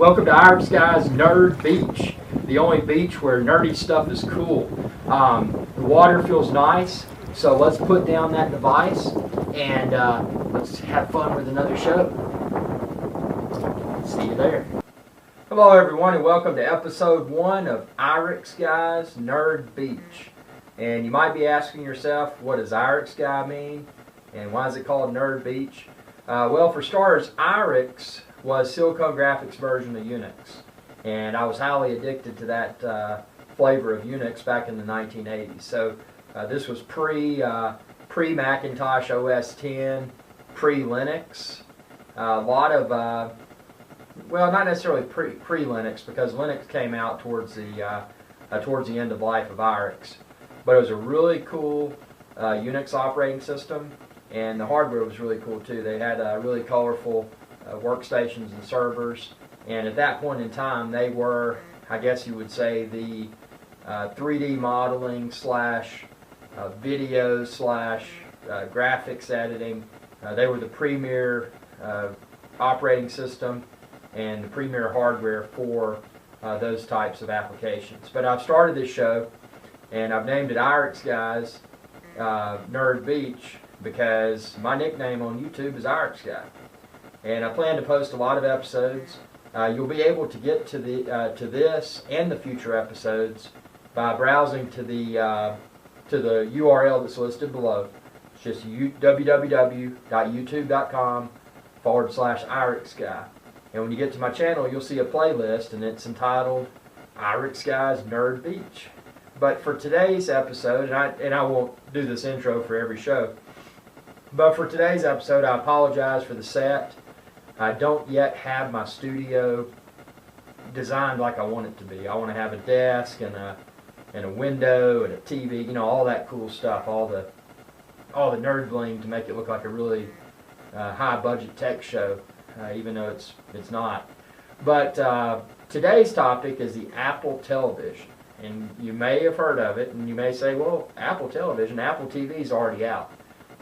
Welcome to IrixGuy's Nerd Beach, the only beach where nerdy stuff is cool. The water feels nice, so let's put down that device and let's have fun with another show. See you there. Hello everyone and welcome to episode 1 of IrixGuy's Nerd Beach. And you might be asking yourself, what does IrixGuy mean? And why is it called Nerd Beach? Well, for starters, Irix was Silicon Graphics version of Unix. And I was highly addicted to that flavor of Unix back in the 1980s. So this was pre-Macintosh OS X, pre-Linux. A lot of, well, not necessarily pre-Linux, because Linux came out towards the end of life of Irix. But it was a really cool Unix operating system, and the hardware was really cool too. They had really colorful workstations and servers, and at that point in time they were, I guess you would say, the 3D modeling slash video slash graphics editing. They were the premier operating system and the premier hardware for those types of applications. But I've started this show and I've named it IrixGuy's Nerd Beach because my nickname on YouTube is IrixGuy. And I plan to post a lot of episodes. You'll be able to get to this and the future episodes by browsing to the URL that's listed below. It's just www.youtube.com/IrixGuy. And when you get to my channel, you'll see a playlist, and it's entitled IrixGuy's Nerd Beach. But for today's episode, and I won't do this intro for every show, but for today's episode, I apologize for the set. I don't yet have my studio designed like I want it to be. I want to have a desk and a window and a TV, you know, all that cool stuff, all the nerd bling to make it look like a really high budget tech show, even though it's not. But today's topic is the Apple television, and you may have heard of it, and you may say, well, Apple television, Apple TV is already out.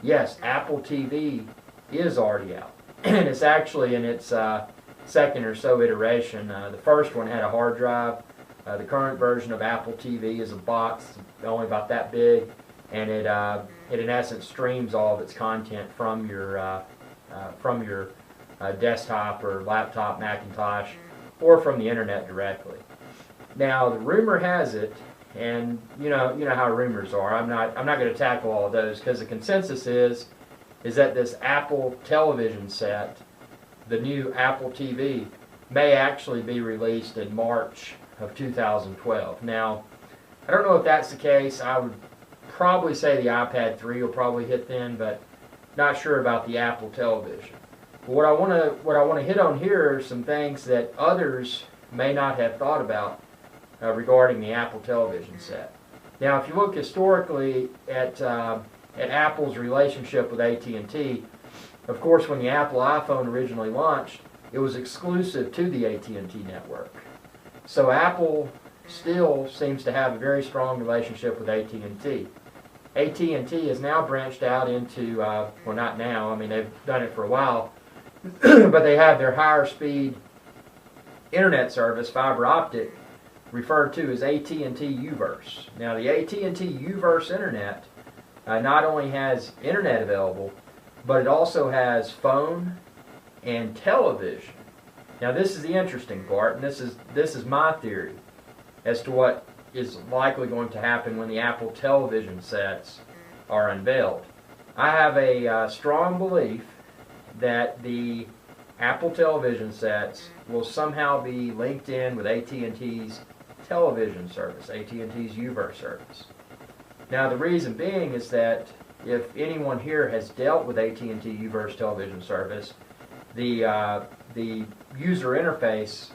Yes, Apple TV is already out. And it's actually in its second or so iteration. The first one had a hard drive. The current version of Apple TV is a box only about that big, and it in essence streams all of its content from your desktop or laptop, Macintosh, or from the internet directly. Now, the rumor has it, and you know how rumors are. I'm not going to tackle all of those, because the consensus is that this Apple television set, the new Apple TV, may actually be released in March of 2012. Now, I don't know if that's the case. I would probably say the iPad 3 will probably hit then, but not sure about the Apple television. But what I want to hit on here are some things that others may not have thought about regarding the Apple television set. Now, if you look historically at Apple's relationship with AT&T, of course, when the Apple iPhone originally launched, it was exclusive to the AT&T network. So Apple still seems to have a very strong relationship with AT&T. AT&T has now branched out into, well, not now, I mean, they've done it for a while, but they have their higher speed internet service, fiber optic, referred to as AT&T UVerse. Now, the AT&T UVerse internet not only has internet available, but it also has phone and television. Now, this is the interesting part, and this is my theory as to what is likely going to happen when the Apple television sets are unveiled. I have a strong belief that the Apple television sets will somehow be linked in with AT&T's television service, AT&T's UVerse service. Now, the reason being is that if anyone here has dealt with AT&T UVerse television service, the user interface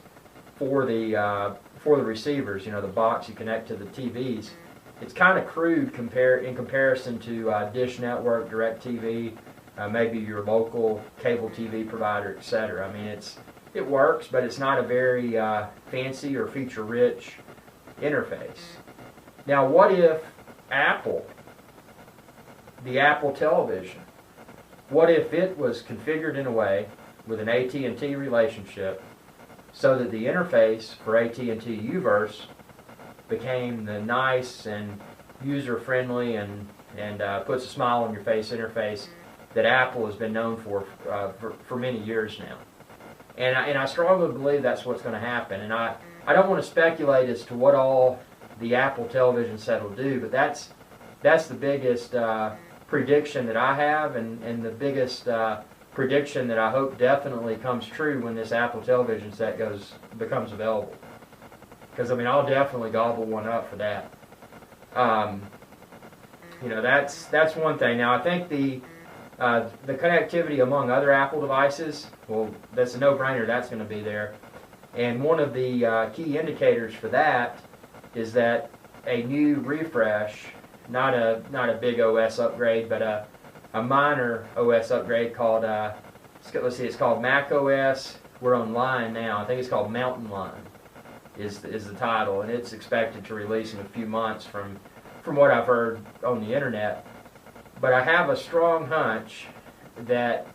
for the receivers, you know, the box you connect to the TVs, it's kind of crude in comparison to Dish Network, DirecTV, maybe your local cable TV provider, etc. I mean, it works, but it's not a very fancy or feature-rich interface. Now, what if Apple, the Apple television, what if it was configured in a way with an AT&T relationship so that the interface for AT&T UVerse became the nice and user-friendly and puts a smile on your face interface that Apple has been known for many years now. And I strongly believe that's what's going to happen. And I don't want to speculate as to what all the Apple television set will do, but that's the biggest prediction that I have, and the biggest prediction that I hope definitely comes true when this Apple television set becomes available. Because I mean, I'll definitely gobble one up for that. You know, that's one thing. Now I think the connectivity among other Apple devices, well, that's a no-brainer. That's going to be there. And one of the key indicators for that is that a new refresh, not a big OS upgrade, but a minor OS upgrade called, let's see, it's called Mac OS. We're online now. I think it's called Mountain Lion is the title, and it's expected to release in a few months from what I've heard on the internet. But I have a strong hunch that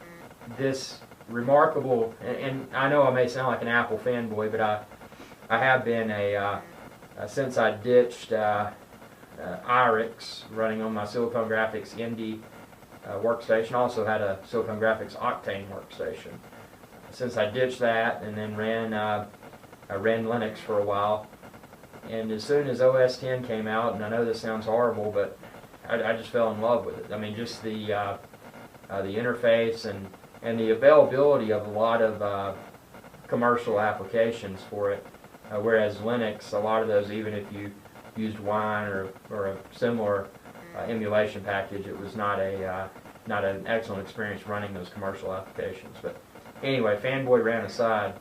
this remarkable, and I know I may sound like an Apple fanboy, but I have been since I ditched IrixGuy's running on my Silicon Graphics Indy workstation. Also had a Silicon Graphics Octane workstation. Since I ditched that and then I ran Linux for a while, and as soon as OS X came out, and I know this sounds horrible, but I just fell in love with it. I mean, just the interface and the availability of a lot of commercial applications for it. Whereas Linux, a lot of those, even if you used Wine or a similar emulation package, it was not an excellent experience running those commercial applications. But anyway, fanboy rant aside,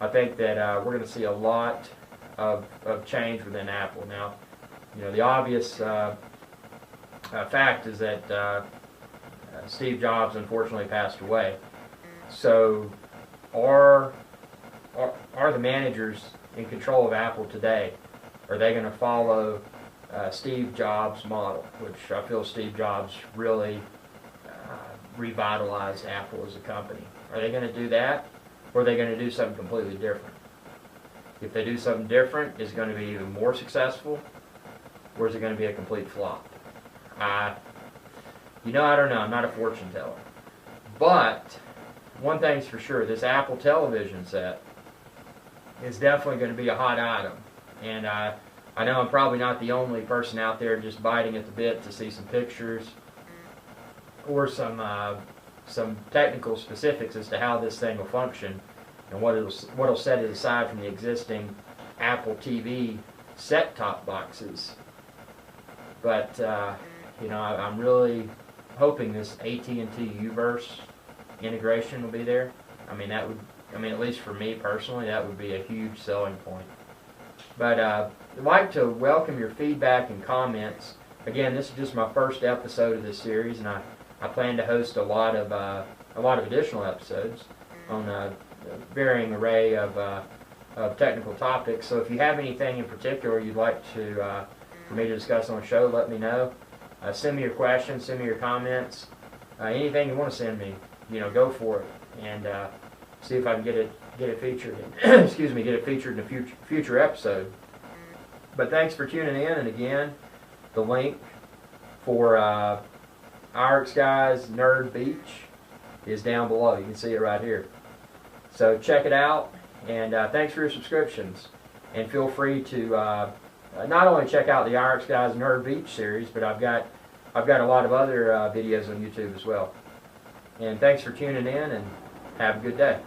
I think that we're going to see a lot of change within Apple. Now, you know, the obvious fact is that Steve Jobs unfortunately passed away. So are the managers in control of Apple today, are they going to follow Steve Jobs' model, which I feel Steve Jobs really revitalized Apple as a company? Are they going to do that, or are they going to do something completely different? If they do something different, is it going to be even more successful, or is it going to be a complete flop? You know, I don't know. I'm not a fortune teller. But one thing's for sure, this Apple television set is definitely going to be a hot item. And I know I'm probably not the only person out there just biting at the bit to see some pictures or some technical specifics as to how this thing will function and what'll set it aside from the existing Apple TV set-top boxes. But you know, I'm really hoping this AT&T UVerse integration will be there. I mean, at least for me personally, that would be a huge selling point. But I'd like to welcome your feedback and comments. Again, this is just my first episode of this series, and I plan to host a lot of additional episodes on a varying array of technical topics. So if you have anything in particular you'd like for me to discuss on the show, let me know. Send me your questions, send me your comments, anything you want to send me. You know, go for it, and see if I can get it featured. Excuse me, get it featured in a future episode. But thanks for tuning in, and again, the link for IrixGuy's Nerd Beach is down below. You can see it right here. So check it out, and thanks for your subscriptions. And feel free to not only check out the IrixGuy's Nerd Beach series, but I've got a lot of other videos on YouTube as well. And thanks for tuning in, and have a good day.